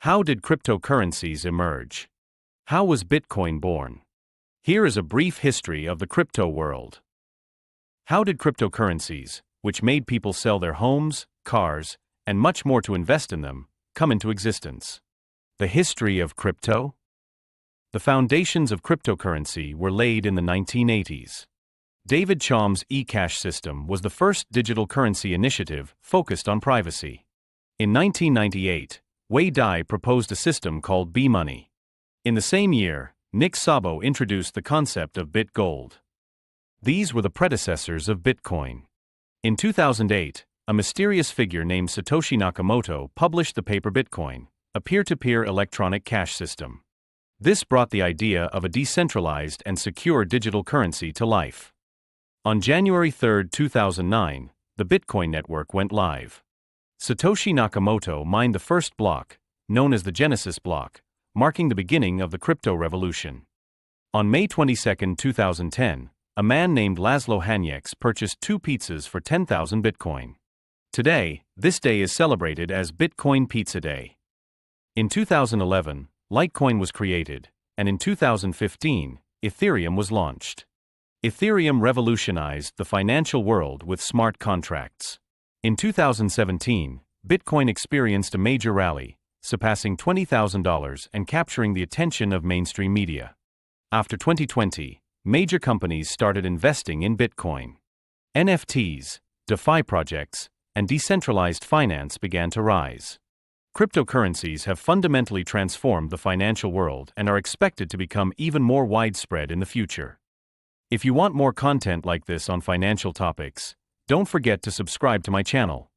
How did cryptocurrencies emerge? How was Bitcoin born? Here is a brief history of the crypto world. How did cryptocurrencies, which made people sell their homes, cars, and much more to invest in them, come into existence? The history of crypto? The foundations of cryptocurrency were laid in the 1980s. David Chaum's eCash system was the first digital currency initiative focused on privacy. In 1998, Wei Dai proposed a system called B-Money. In the same year, Nick Szabo introduced the concept of BitGold. These were the predecessors of Bitcoin. In 2008, a mysterious figure named Satoshi Nakamoto published the paper Bitcoin, a peer-to-peer electronic cash system. This brought the idea of a decentralized and secure digital currency to life. On January 3, 2009, the Bitcoin network went live. Satoshi Nakamoto mined the first block, known as the Genesis block, marking the beginning of the crypto revolution. On May 22, 2010, a man named Laszlo Hanyecz purchased 2 pizzas for 10,000 Bitcoin. Today, this day is celebrated as Bitcoin Pizza Day. In 2011, Litecoin was created, and in 2015, Ethereum was launched. Ethereum revolutionized the financial world with smart contracts. In 2017, Bitcoin experienced a major rally, surpassing $20,000 and capturing the attention of mainstream media. After 2020, major companies started investing in Bitcoin. NFTs, DeFi projects, and decentralized finance began to rise. Cryptocurrencies have fundamentally transformed the financial world and are expected to become even more widespread in the future. If you want more content like this on financial topics, don't forget to subscribe to my channel.